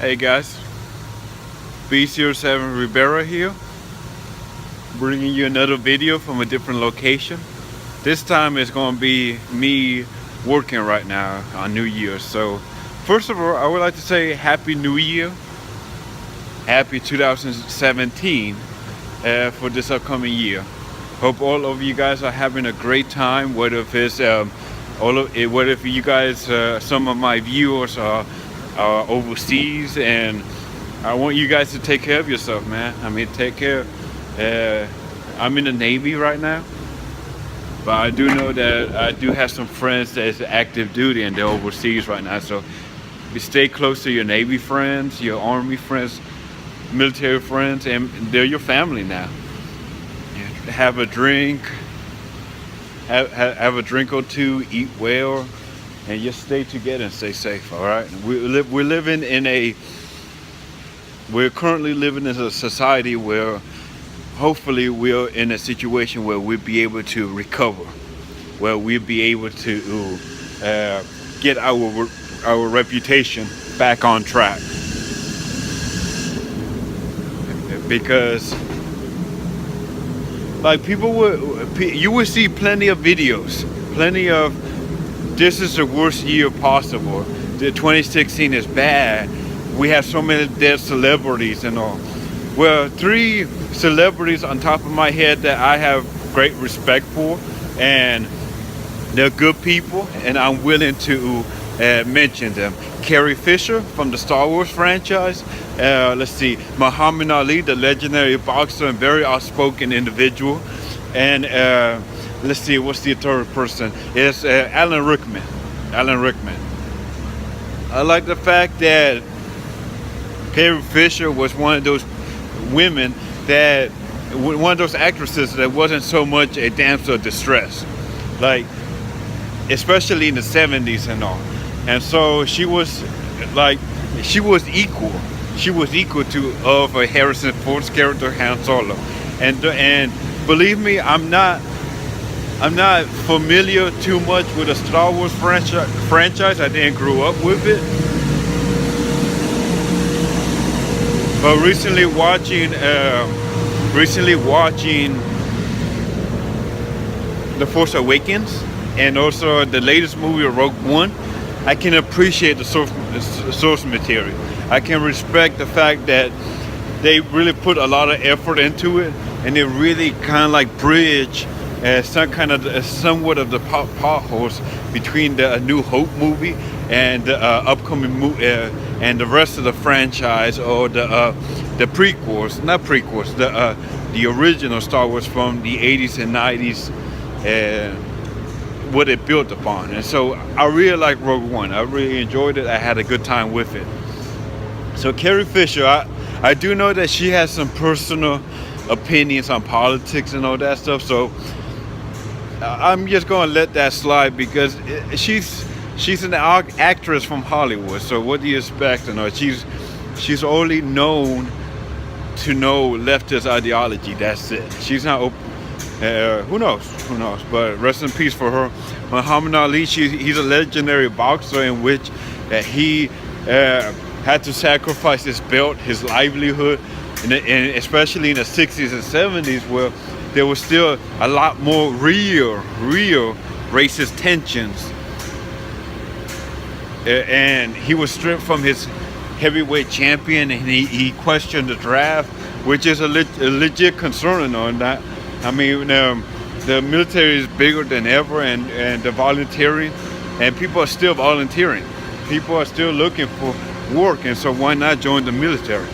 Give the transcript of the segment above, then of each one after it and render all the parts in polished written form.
Hey guys, B07 Rivera here, bringing you another video from a different location. This time it's going to be me working right now on New Year. So first of all, I would like to say Happy New Year, Happy 2017 for this upcoming year. Hope all of you guys are having a great time, whether if it's whether if you guys, some of my viewers are overseas, and I want you guys to take care of yourself, man. I mean, take care. I'm in the Navy right now, but I do know that I do have some friends that's active duty and they're overseas right now. So stay close to your Navy friends, your Army friends, military friends, and they're your family now. Have a drink, have a drink or two, eat well, and just stay together and stay safe. All right. We're currently living in a society where hopefully we're in a situation where we'll be able to recover, where we'll be able to get our reputation back on track. Because like you will see plenty of videos, plenty of this is the worst year possible. The 2016 is bad. We have so many dead celebrities and all. Well, 3 celebrities on top of my head that I have great respect for, and they're good people, and I'm willing to mention them. Carrie Fisher from the Star Wars franchise. Let's see, Muhammad Ali, the legendary boxer and very outspoken individual. And let's see, what's the third person? It's Alan Rickman. Alan Rickman. I like the fact that Carrie Fisher was one of those women that, one of those actresses that wasn't so much a damsel of distress, like especially in the 70s and all. And so she was equal. She was equal to of a Harrison Ford's character, Han Solo. And believe me, I'm not familiar too much with the Star Wars franchise. I didn't grow up with it. But recently watching The Force Awakens and also the latest movie, Rogue One, I can appreciate the source material. I can respect the fact that they really put a lot of effort into it, and they really kind of like bridge somewhat of the potholes between the New Hope movie and the upcoming movie and the rest of the franchise, or the prequels, not prequels, the original Star Wars from the 80s and 90s. What it built upon. And so I really like Rogue One. I really enjoyed it. I had a good time with it. So Carrie Fisher, I do know that she has some personal opinions on politics and all that stuff, so I'm just going to let that slide, because she's an actress from Hollywood. So what do you expect? You know, she's only known to know leftist ideology. That's it. She's not open. Who knows? But rest in peace for her. Muhammad Ali, he's a legendary boxer in which he had to sacrifice his belt, his livelihood, and especially in the 60s and 70s, where there was still a lot more real racist tensions. And he was stripped from his heavyweight champion, and he questioned the draft, which is a legit concern on that. I mean, the military is bigger than ever, and the volunteering, and people are still volunteering. People are still looking for work, and so why not join the military?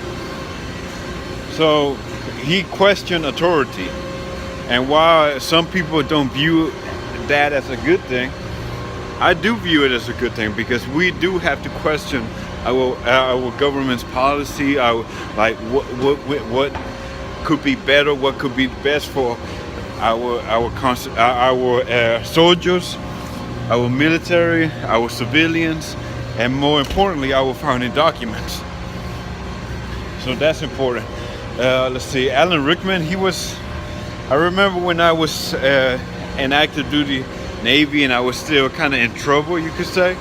So he questioned authority, and while some people don't view that as a good thing, I do view it as a good thing, because we do have to question our government's policy, what could be better, what could be best for our soldiers, our military, our civilians, and more importantly, our founding documents. So that's important. Let's see, Alan Rickman, I remember when I was in active duty Navy, and I was still kind of in trouble, you could say.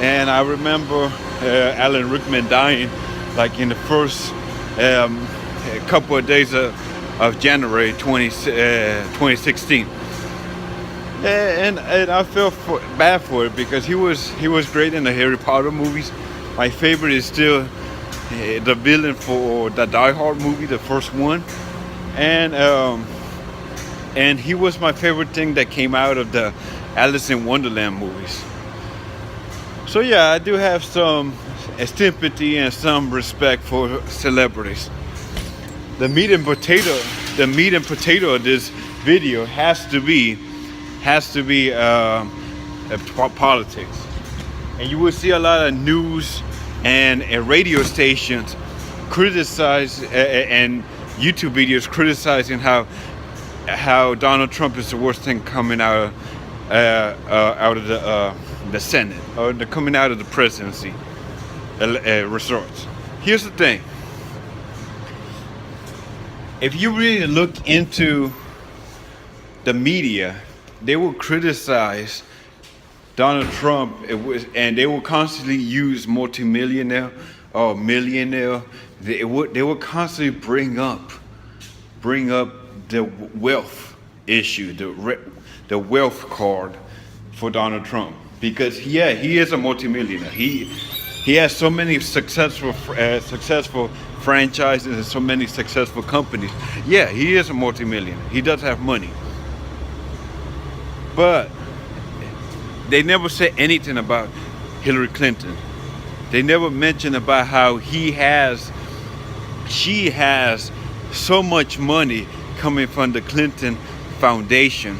And I remember Alan Rickman dying like in the first couple of days of January 2016. And I felt bad for it because he was great in the Harry Potter movies. My favorite is still the villain for the Die Hard movie, the first one, and he was my favorite thing that came out of the Alice in Wonderland movies. So yeah, I do have some sympathy and some respect for celebrities. The meat and potato of this video has to be politics, and you will see a lot of news and radio stations criticize and YouTube videos criticizing how Donald Trump is the worst thing coming out of the Senate, or coming out of the presidency results. Here's the thing: if you really look into the media, they will criticize Donald Trump, and they will constantly use multimillionaire or millionaire. They will constantly bring up the wealth issue, the wealth card for Donald Trump, because he is a multimillionaire. He has so many successful franchises and so many successful companies. Yeah, he is a multimillionaire. He does have money. But they never say anything about Hillary Clinton. They never mention about how she has so much money coming from the Clinton Foundation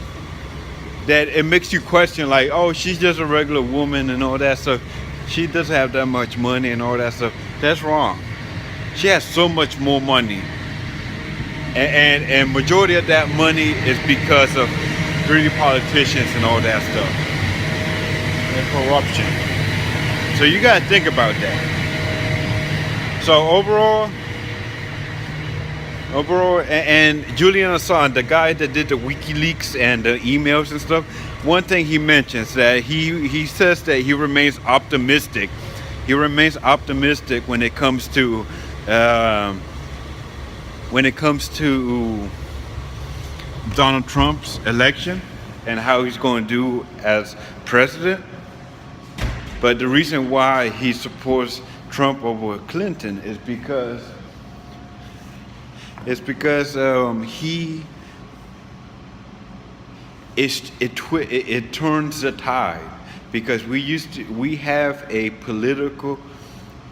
that it makes you question, like, oh, she's just a regular woman and all that stuff. She doesn't have that much money and all that stuff. That's wrong. She has so much more money. And majority of that money is because of greedy politicians and all that stuff. And corruption. So you got to think about that. So overall, and Julian Assange, the guy that did the WikiLeaks and the emails and stuff, one thing he mentions that he says that he remains optimistic. He remains optimistic when it comes to Donald Trump's election and how he's going to do as president. But the reason why he supports Trump over Clinton is because it turns the tide, because we have a political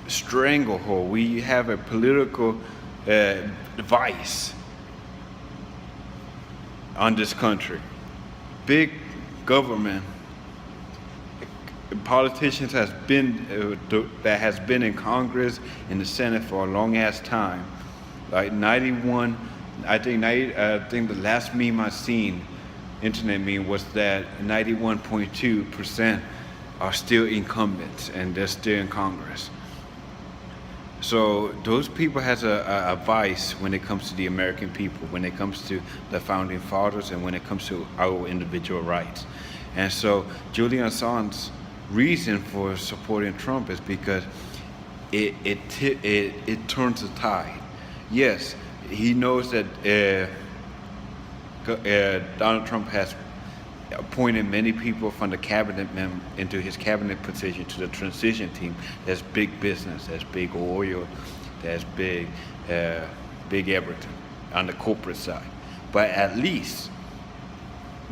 stranglehold. We have a political vice on this country. Big government, politicians that has been in Congress and the Senate for a long ass time. Like 91, I think the last meme I seen, internet meme, was that 91.2% are still incumbents and they're still in Congress. So those people has a vice when it comes to the American people, when it comes to the founding fathers, and when it comes to our individual rights. And so Julian Assange's reason for supporting Trump is because it turns the tide. Yes, he knows that Donald Trump has appointed many people from the cabinet into his cabinet position to the transition team. That's big business, that's big oil, that's big everything on the corporate side. But at least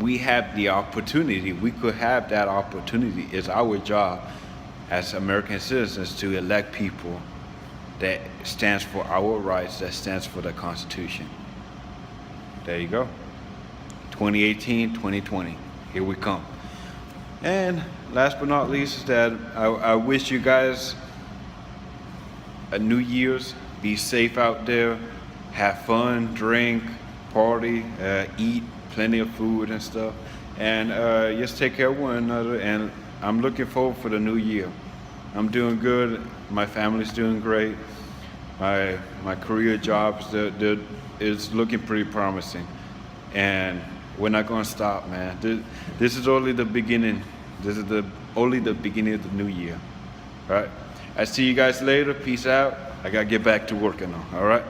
we have the opportunity. We could have that opportunity. It's our job as American citizens to elect people that stands for our rights, that stands for the Constitution. There you go. 2018, 2020, here we come. And last but not least is that I wish you guys a New Year's. Be safe out there, have fun, drink, party, eat plenty of food and stuff, and just take care of one another. And I'm looking forward for the new year. I'm doing good. My family's doing great. My career jobs, is looking pretty promising, and we're not going to stop, man. This is only the beginning. This is only the beginning of the new year, right? I see you guys later. Peace out. I gotta get back to working now. All right.